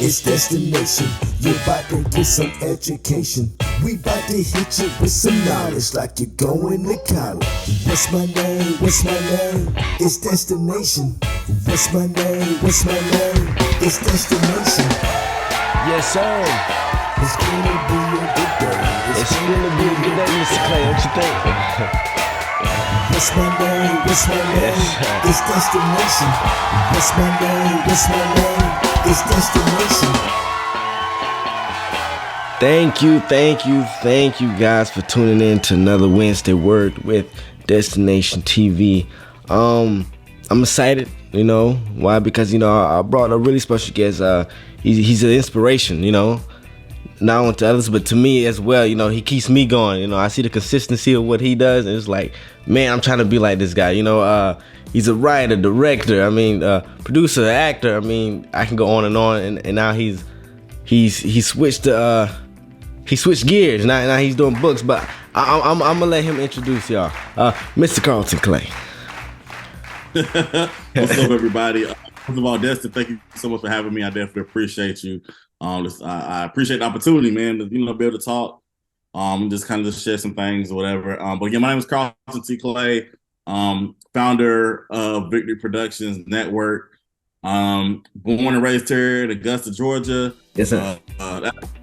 It's destination. You're about to get some education. We about to hit you with some knowledge like you're going to college. What's my name? What's my name? It's destination. What's my name? What's my name? It's destination. Yes, sir. It's gonna be a good day. It's gonna be a good day, Mr. Clay. What you think? What's my name? What's my name? Yes. It's destination. What's my name? What's my name? It's destination. Thank you guys for tuning in to another Wednesday Word with Destination TV. I'm excited, you know. Why? Because, you know, I brought a really special guest. He's an inspiration, you know. Not only to others, but to me as well. You know, he keeps me going. You know, I see the consistency of what he does, and it's like, man, I'm trying to be like this guy. You know, he's a writer, director. I mean, producer, actor. I mean, I can go on, and now he's switched to he switched gears. Now he's doing books. But I'm gonna let him introduce y'all, Mr. Karlton Clay. What's up, everybody? First of all, Destin, thank you so much for having me. I definitely appreciate you. I appreciate the opportunity, man, to be able to talk, just kind of just share some things or whatever. But yeah, my name is Karlton T. Clay, founder of Victory Productions Network. Born and raised here in Augusta, Georgia. Yes, sir.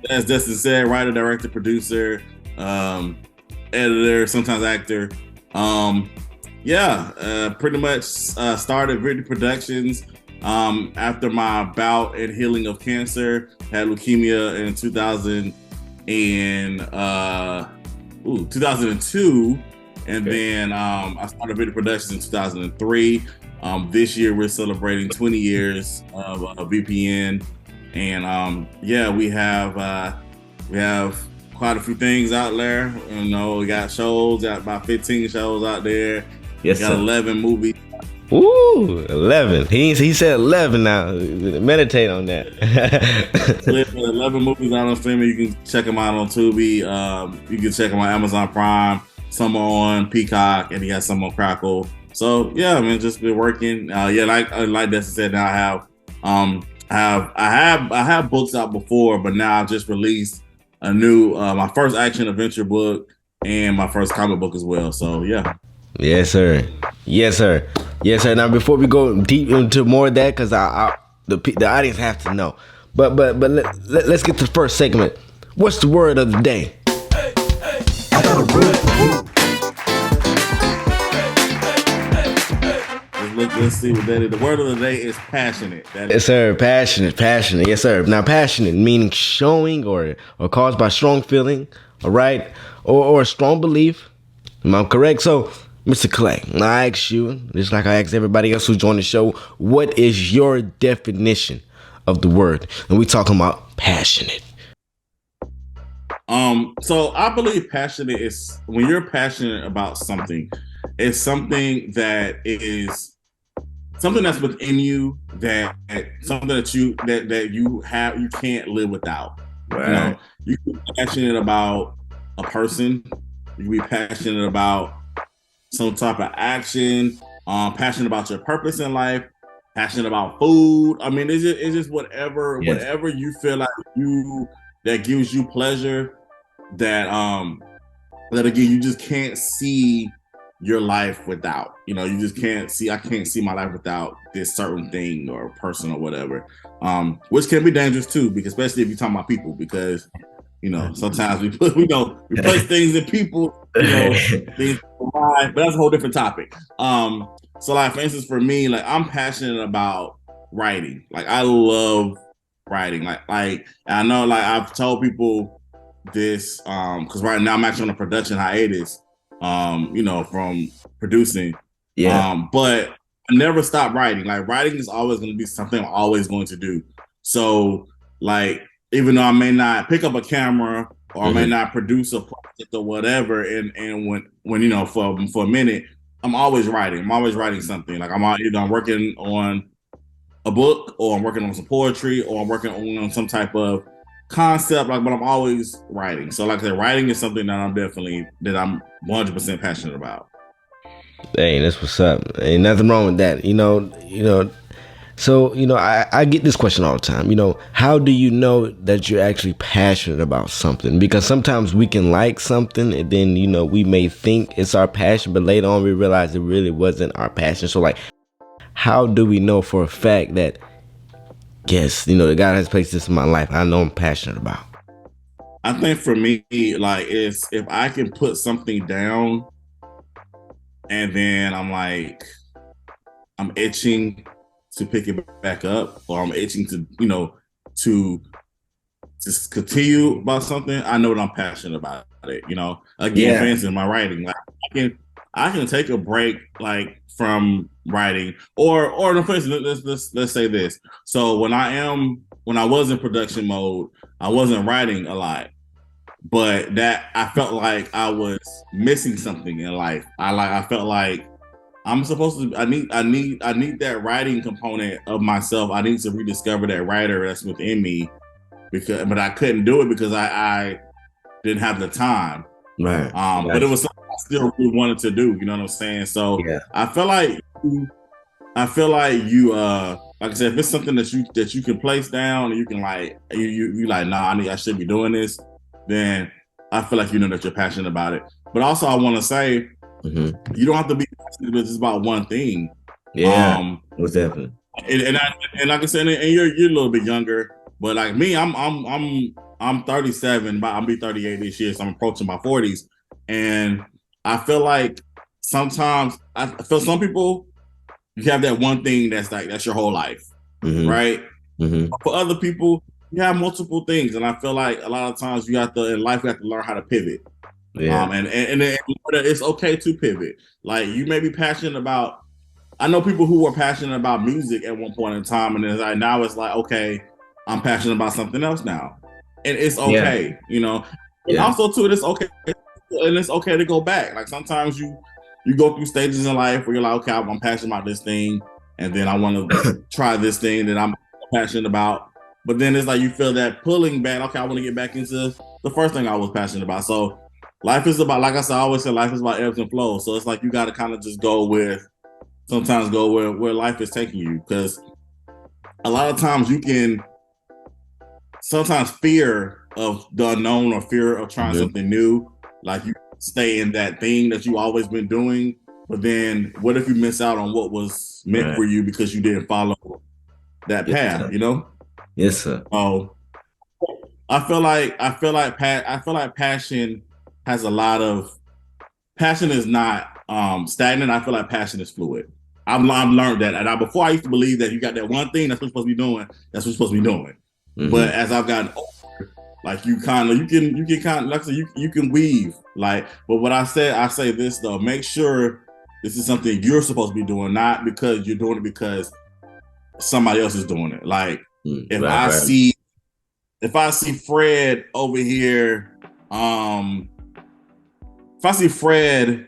As Destin said, writer, director, producer, editor, sometimes actor. Pretty much started Victory Productions after my bout and healing of cancer. Had leukemia in 2002, and then I started Victory Productions in 2003. This year we're celebrating 20 years of VPN, and we have quite a few things out there. You know, we got shows, got about 15 shows out there. Yes, we got sir. 11 movies. Ooh, 11. He said 11 now. Meditate on that. 11 movies out on streaming. You can check them out on Tubi. You can check them on Amazon Prime. Some are on Peacock, and he has some on Crackle. So yeah, I mean, just been working. Like Destin said, now I have books out before, but now I've just released a new my first action adventure book and my first comic book as well. So yeah. Yes, sir. Yes, sir. Yes, sir. Now, before we go deep into more of that, because the audience have to know. But let's get to the first segment. What's the word of the day? I got a word for you. Let's see what that is. The word of the day is passionate. Yes, sir. Passionate. Yes, sir. Now, passionate meaning showing or caused by strong feeling, all right, or a strong belief. Am I correct? So, Mr. Clay, I ask you, just like I ask everybody else who's joined the show, what is your definition of the word? And we're talking about passionate. So I believe passionate is when you're passionate about something, it's something that is something that's within you, that something that you have, you can't live without. Right. You know, you can be passionate about a person, you can be passionate about some type of action, passionate about your purpose in life, passionate about food. I mean, it's just whatever you feel like that gives you pleasure, that again, you just can't see your life without. You know, you just can't see, I can't see my life without this certain thing or person or whatever. Which can be dangerous too, because especially if you're talking about people, because you know, sometimes we place things in people, you know, things but that's a whole different topic. So like, for instance, for me, like, I'm passionate about writing. Like, I love writing. Like I know, like, I've told people this, because right now I'm actually on a production hiatus, you know, from producing. Yeah. But I never stop writing. Like, writing is always going to be something I'm always going to do. So, like, even though I may not pick up a camera or I may not produce a project or whatever, and when you know, for a minute, I'm always writing. I'm always writing something. Like, I'm working on a book, or I'm working on some poetry, or I'm working on some type of concept. Like, but I'm always writing. So, like I said, writing is something that I'm 100% passionate about. Hey, that's what's up. Ain't nothing wrong with that. You know, So, I get this question all the time. How do you know that you're actually passionate about something? Because sometimes we can like something and then, we may think it's our passion, but later on we realize it really wasn't our passion. So, like, how do we know for a fact that, yes, the God has placed this in my life, I know I'm passionate about? I think for me, like, is if I can put something down and then I'm itching to pick it back up, or I'm itching to, to just continue about something, I know that I'm passionate about it. Again, for instance, my writing, like I can take a break like from writing, or for instance, let's say this. So when I was in production mode, I wasn't writing a lot, but that I felt like I was missing something in life. I felt like I'm supposed to. I need that writing component of myself. I need to rediscover that writer that's within me, but I couldn't do it because I didn't have the time. Right. But it was something I still really wanted to do. You know what I'm saying? So yeah. I feel like you, like I said, if it's something that you can place down and you can you like, nah, I should be doing this, then I feel like that you're passionate about it. But also, I want to say. Mm-hmm. You don't have to be passionate just about one thing. Yeah, most definitely. And like I said, and you're a little bit younger, but like me, I'm 37, but I'll be 38 this year, so I'm approaching my 40s, and I feel like sometimes I feel some people you have that one thing that's your whole life, mm-hmm. right? Mm-hmm. For other people, you have multiple things, and I feel like a lot of times you have to learn how to pivot. Yeah. And it's okay to pivot. Like you may be passionate about. I know people who were passionate about music at one point in time, and it's like now it's like, okay, I'm passionate about something else now, and it's okay, And also too, it's okay, and it's okay to go back. Like sometimes you go through stages in life where you're like, okay, I'm passionate about this thing, and then I want to try this thing that I'm passionate about. But then it's like you feel that pulling back. Okay, I want to get back into the first thing I was passionate about. So. Life is about, like I said, I always say life is about ebbs and flows. So it's like you got to kind of just sometimes go where life is taking you. Because a lot of times sometimes fear of the unknown or fear of trying something new, like you stay in that thing that you always been doing. But then what if you miss out on what was meant for you because you didn't follow that path, Yes, sir. Oh, I feel like passion has a lot of passion is not stagnant. I feel like passion is fluid. I've learned that, and before I used to believe that you got that one thing that's what you're supposed to be doing. That's what you're supposed to be doing. Mm-hmm. But as I've gotten older, like you can like I said, you can weave. Like, but what I say this though: make sure this is something you're supposed to be doing, not because you're doing it because somebody else is doing it. Like if I see Fred over here. If I see Fred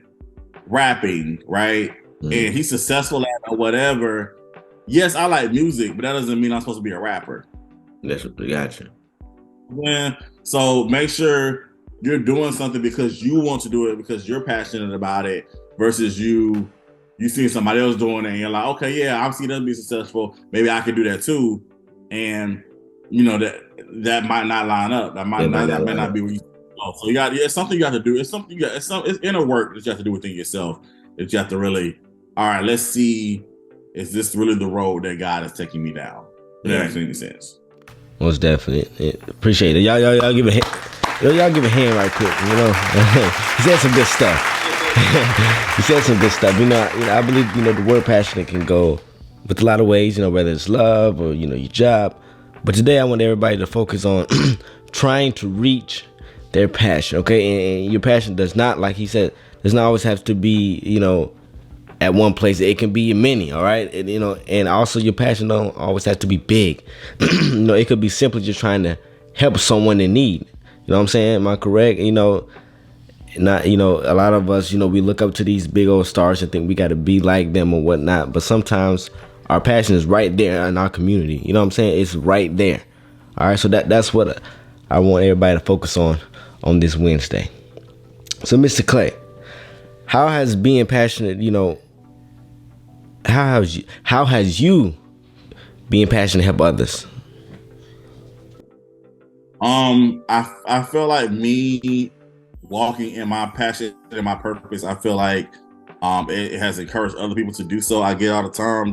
rapping, right, and he's successful at it or whatever, yes, I like music, but that doesn't mean I'm supposed to be a rapper. That's what we got you. Yeah. So make sure you're doing something because you want to do it because you're passionate about it versus you see somebody else doing it and you're like, okay, yeah, I've seen them be successful. Maybe I can do that too. And that might not line up. That might not be what you. So it's something you have to do. It's inner work that you have to do within yourself. That you have to really, all right, let's see, is this really the road that God is taking me down? If that makes any sense. Most definitely. Appreciate it. Y'all give a y'all give a hand right quick. He said some good stuff. He said some good stuff. I believe the word passionate can go with a lot of ways. Whether it's love or your job. But today I want everybody to focus on trying to reach their passion, okay? And your passion does not, like he said, does not always have to be, at one place. It can be many, all right? And, and also your passion don't always have to be big. It could be simply just trying to help someone in need. You know what I'm saying? Am I correct? Not, a lot of us, we look up to these big old stars and think we got to be like them or whatnot. But sometimes our passion is right there in our community. You know what I'm saying? It's right there. All right, so that's what I want everybody to focus on this Wednesday. So, Mr. Clay, how has being passionate, how has you being passionate to help others? I feel like me walking in my passion and my purpose, I feel like it has encouraged other people to do so. I get all the time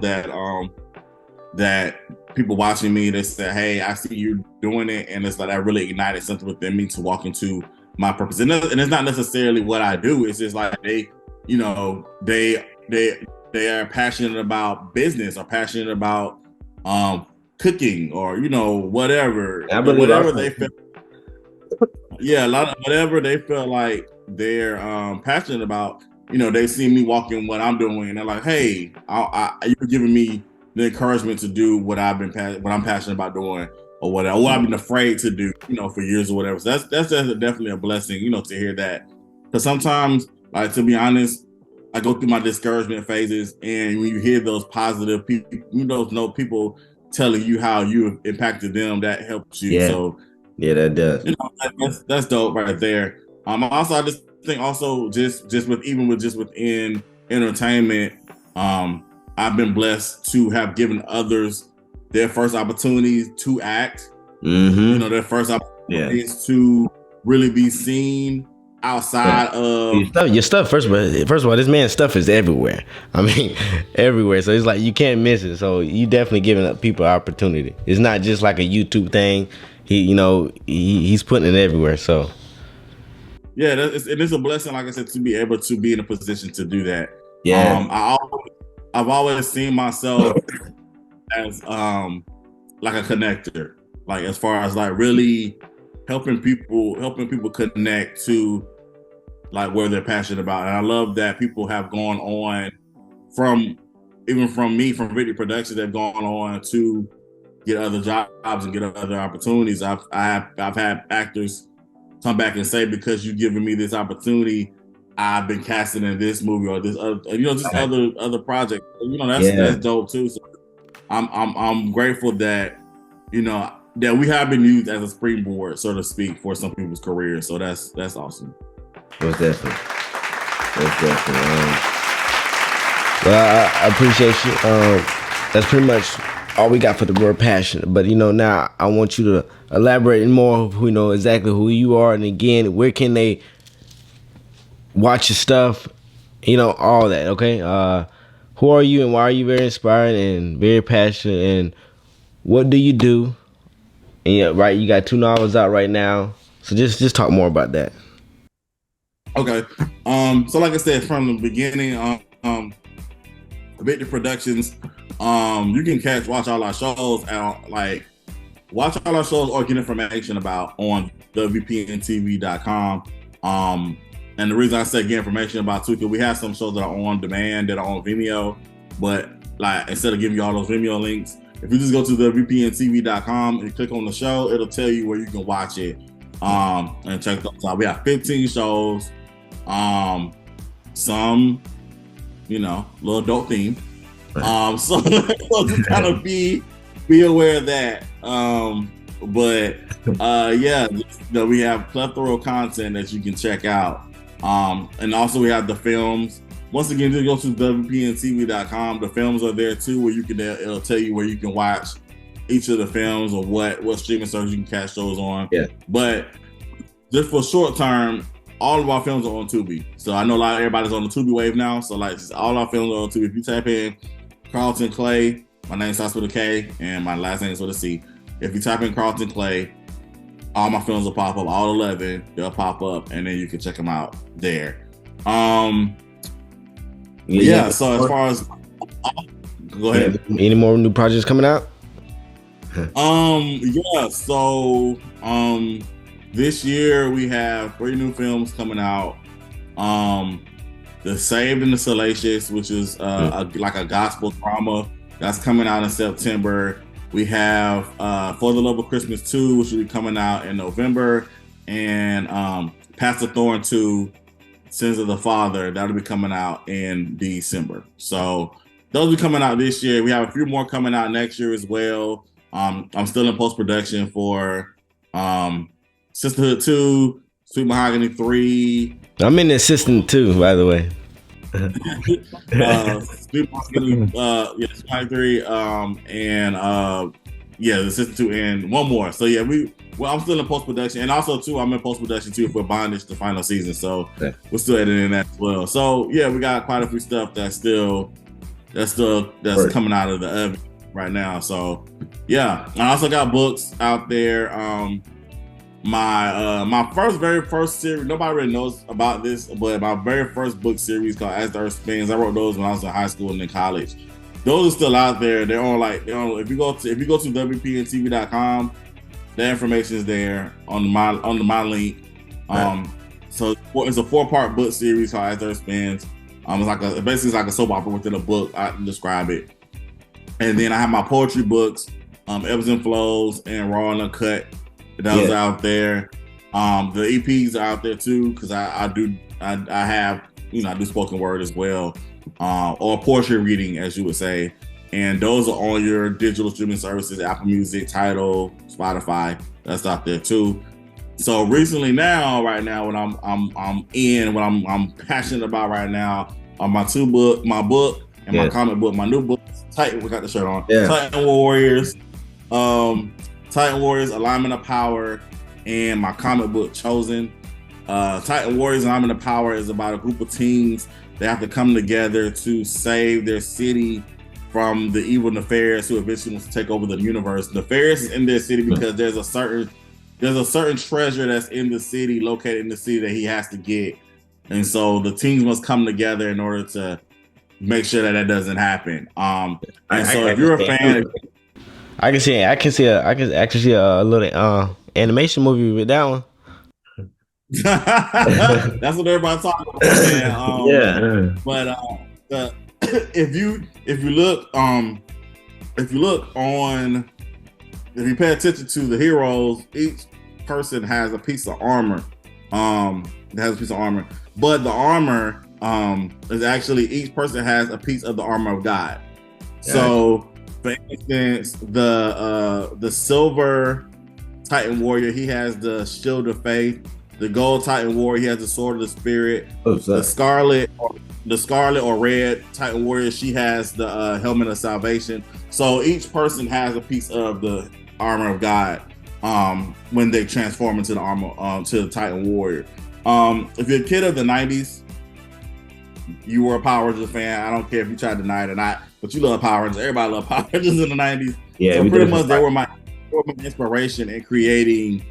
that people watching me, they say, "Hey, I see you doing it," and it's like that really ignited something within me to walk into my purpose. And it's not necessarily what I do. It's just like they are passionate about business, or passionate about cooking, or whatever, whatever they feel. Yeah, a lot of whatever they feel like they're passionate about. They see me walking what I'm doing, and they're like, "Hey, you're giving me the encouragement to do what I'm passionate about doing, or what I've been afraid to do, for years or whatever." So that's definitely a blessing, to hear that. Because sometimes, like, to be honest, I go through my discouragement phases, and when you hear those positive people, people telling you how you have impacted them, that helps you. Yeah. So yeah, that does. that's dope right there. Also, I just think also just within entertainment, I've been blessed to have given others their first opportunities to act. Mm-hmm. Their first opportunities to really be seen outside of your stuff. First of all, this man's stuff is everywhere. I mean, everywhere. So it's like you can't miss it. So you definitely giving up people opportunity. It's not just like a YouTube thing. He's putting it everywhere. So yeah, it is a blessing, like I said, to be able to be in a position to do that. Yeah. I've always seen myself as like a connector, like as far as like really helping people connect to like where they're passionate about. And I love that people have gone on from Victory Productions, they've gone on to get other jobs and get other opportunities. I've had actors come back and say, because you've given me this opportunity, I've been casting in this movie or this other, other projects. That's dope too. So I'm grateful that that we have been used as a springboard, so to speak, for some people's careers. So that's awesome. Most definitely. Well, I appreciate you. That's pretty much all we got for the word passion. But now I want you to elaborate more. Exactly who you are, and again, where can they watch your stuff? All that. Okay. Who are you, and why are you very inspiring and very passionate, and what do you do? And right, you got 2 novels out right now. So just talk more about that. Okay. So like I said from the beginning, Victory Productions, you can watch all our shows or get information about on WPNTV.com. And the reason I say get information about too, because we have some shows that are on demand, that are on Vimeo, but like instead of giving you all those Vimeo links, if you just go to WPNTV.com and click on the show, it'll tell you where you can watch it and check those out. We have 15 shows, some little adult theme. So just kind of be aware of that. We have plethora of content that you can check out. And also we have the films. Once again, just go to WPNTV.com. The films are there too, where it'll tell you where you can watch each of the films or what streaming service you can catch those on. Yeah. But just for short term, all of our films are on Tubi. So I know everybody's on the Tubi wave now. So all our films are on Tubi. If you type in Karlton Clay, my name starts with a K and my last name is with a C. If you type in Karlton Clay, all my films will pop up. All 11, they'll pop up, and then you can check them out there. So as far as go ahead. Any more new projects coming out? So this year we have 3 new films coming out. The Saved and the Salacious, which is like a gospel drama, that's coming out in September. We have For the Love of Christmas 2, which will be coming out in November, and Pastor Thorn 2, Sins of the Father, that'll be coming out in December. So those will be coming out this year. We have a few more coming out next year as well. I'm still in post-production for Sisterhood 2, Sweet Mahogany 3. I'm in the Assistant too, by the way. Sleep Getting yeah, Spike 3, and yeah, the Sister 2, and one more. So yeah, I'm still in post-production, and also too, I'm in post-production too for Bondage, the final season. So we're still editing that as well. So yeah, we got quite a few stuff that's coming out of the oven right now. So yeah, I also got books out there. My very first series, nobody really knows about this, but my very first book series called As the Earth Spins, I wrote those when I was in high school and in college. Those are still out there. They're on if you go to WPNTV.com, the information is there on my link. So it's a 4-part book series called As the Earth Spins. It's like a soap opera within a book. I can describe it. And then I have my poetry books, Ebbs and Flows and Raw and Uncut. Those are out there. The EPs are out there too, because I do spoken word as well, or poetry reading, as you would say. And those are on your digital streaming services, Apple Music, Tidal, Spotify. That's out there too. So recently, right now, what I'm passionate about right now are my book and my comic book, my new book, Titan. We got the shirt on. Yeah. Titan Warriors. Titan Warriors, Alignment of Power, and my comic book, Chosen. Titan Warriors, Alignment of Power is about a group of teens that have to come together to save their city from the evil Nefarious who eventually wants to take over the universe. Nefarious is in their city because there's a certain treasure that's in the city, located in the city, that he has to get. And so the teams must come together in order to make sure that doesn't happen. If you're a fan... I can actually see a little animation movie with that one. That's what everybody's talking about. Yeah. But if you pay attention to the heroes, each person has a piece of armor. But the armor is actually, each person has a piece of the armor of God. Yeah. So, for instance, the silver Titan Warrior, he has the shield of faith. The gold Titan Warrior, he has the sword of the spirit. The scarlet or red Titan Warrior, she has the helmet of salvation. So each person has a piece of the armor of God when they transform into the armor to the Titan Warrior. If you're a kid of the 90s, you were a Power Rangers fan. I don't care if you try to deny it or not, but you love Power Rangers. Everybody loved Power Rangers in the 90s. Yeah, so pretty much they were my inspiration in creating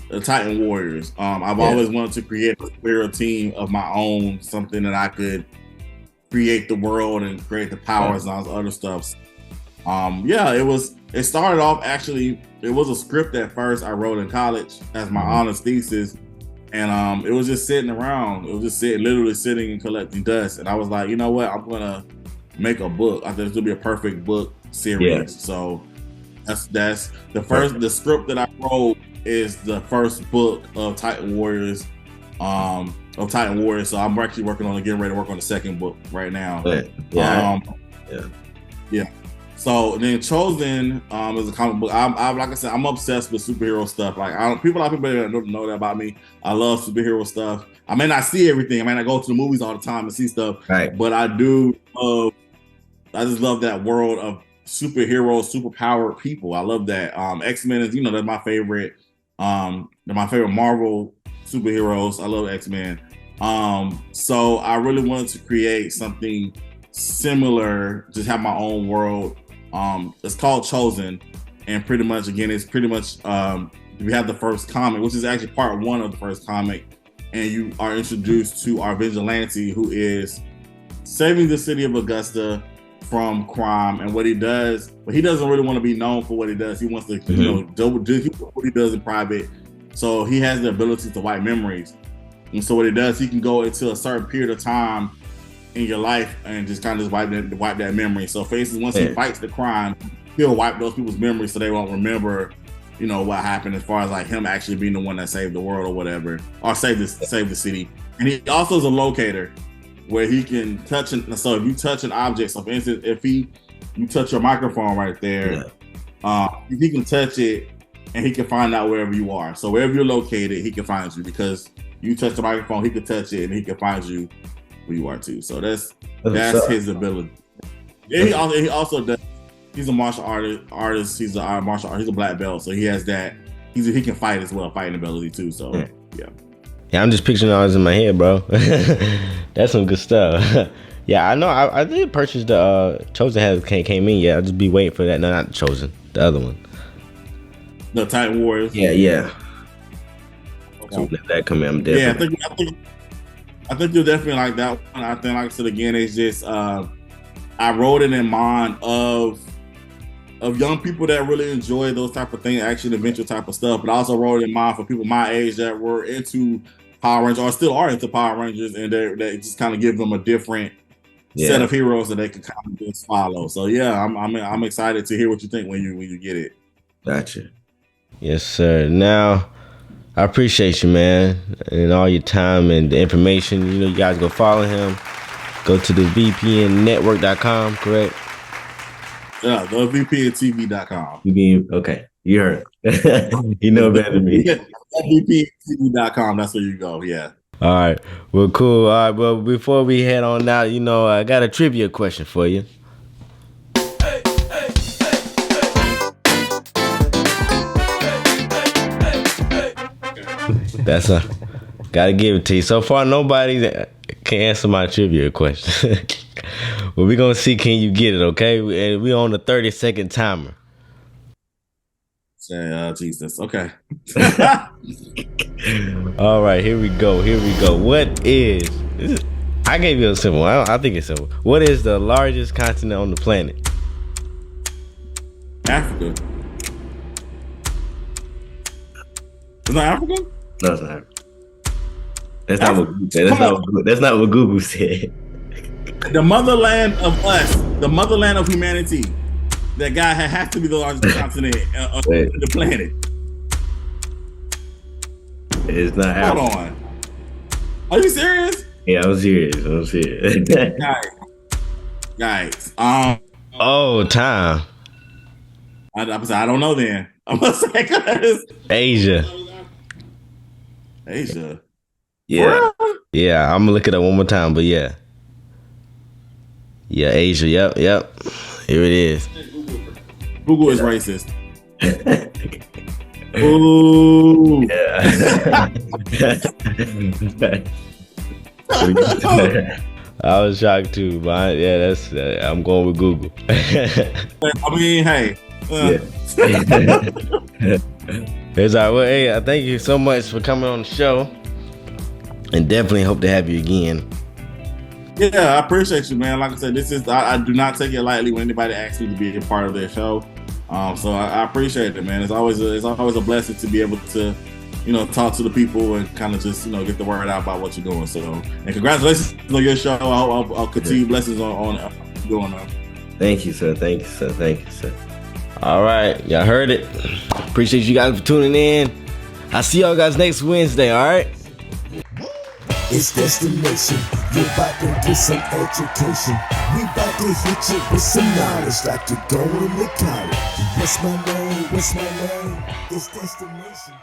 the Titan Warriors. I've always wanted to create a superhero team of my own, something that I could create the world and create the powers and all this other stuff. It started off, actually, it was a script at first I wrote in college as my honors thesis. And it was just sitting around. It was just literally sitting and collecting dust. And I was like, you know what? I'm gonna make a book. I think this will be a perfect book series. Yeah. So that's the first. The script that I wrote is the first book of Titan Warriors. So I'm actually getting ready to work on the second book right now. Yeah. So then Chosen is a comic book. I'm like I said, I'm obsessed with superhero stuff. Like a lot of people don't know that about me. I love superhero stuff. I may not see everything. I may not go to the movies all the time and see stuff. Right. But I do. I just love that world of superheroes, superpowered people. I love that. X-Men is, they're my favorite. They're my favorite Marvel superheroes. I love X-Men. So I really wanted to create something similar, just have my own world. It's called Chosen, and pretty much we have the first comic, which is actually part 1 of the first comic, and you are introduced to our vigilante who is saving the city of Augusta from crime. And what he does, but he doesn't really want to be known for what he does. He wants to do what he does in private. So he has the ability to wipe memories, and so what he does, he can go into a certain period of time in your life and just kind of wipe that memory. So for instance, once he fights the crime, he'll wipe those people's memories so they won't remember, what happened, as far as like him actually being the one that saved the world or whatever, or save the city. And he also is a locator where he can touch. So if you touch an object, so for instance, if you touch your microphone right there, he can touch it and he can find out wherever you are. So wherever you're located, he can find you, because you touch the microphone, he can touch it and he can find you. who you are too. So that's What's up? his ability. Yeah, he also does. He's a martial artist. He's a martial artist. He's a black belt, so he has that. He can fight as well, fighting ability too. So yeah. Yeah, I'm just picturing all this in my head, bro. That's some good stuff. Yeah, I know. I did purchase the Chosen has came in. Yeah, I'll just be waiting for that. No, not the Chosen, the other one. The Titan Warriors. Yeah. Okay. So let that come in. I'm definitely. Yeah, I think you'll definitely like that one. I think, like I said again, it's just I wrote it in mind of young people that really enjoy those type of things, action adventure type of stuff. But I also wrote it in mind for people my age that were into Power Rangers or still are into Power Rangers, and they just kind of give them a different set of heroes that they can kind of just follow. So yeah, I'm excited to hear what you think when you get it. Gotcha. Yes, sir. Now, I appreciate you, man, and all your time and the information. You know, you guys go follow him. Go to the VPNnetwork.com, correct? Yeah, go to VPNTV.com. Okay, you heard. You know better than me. VPNTV.com, that's where you go, yeah. All right. Well, cool. All right. Well, before we head on out, you know, I got a trivia question for you. That's gotta give it to you. So far, nobody can answer my trivia question. Well, we're gonna see can you get it, okay? And we're on the 30-second timer. Say, Jesus. Okay. All right, here we go. What is I gave you a simple one. I think it's simple. What is the largest continent on the planet? Africa. Is that Africa? No, it's not. That's not what Google said. The motherland of us, the motherland of humanity. That guy has to be the largest continent on the planet. It's not Africa. Hold on. Are you serious? Yeah, I'm serious. Guys. Oh, time. I don't know then. I'm gonna say cause Asia. Yeah. What? Yeah, I'm gonna look it up one more time, but yeah. Yeah, Asia. Yep. Here it is. Google is racist. Ooh. I was shocked too, but that's I'm going with Google. I mean, hey. It's all right. Well, hey, I thank you so much for coming on the show, and definitely hope to have you again. Yeah, I appreciate you, man. Like I said, I do not take it lightly when anybody asks me to be a part of their show. So I appreciate it, man. It's always a blessing to be able to, talk to the people and kind of just, get the word out about what you're doing. So, and congratulations on your show. I'll continue blessings on going on. Thank you, sir. All right, y'all heard it. Appreciate you guys for tuning in. I'll see y'all guys next Wednesday. All right. It's Destination. You're about to get some education. We about to hit you with some knowledge like you're going to college. What's my name? It's Destination.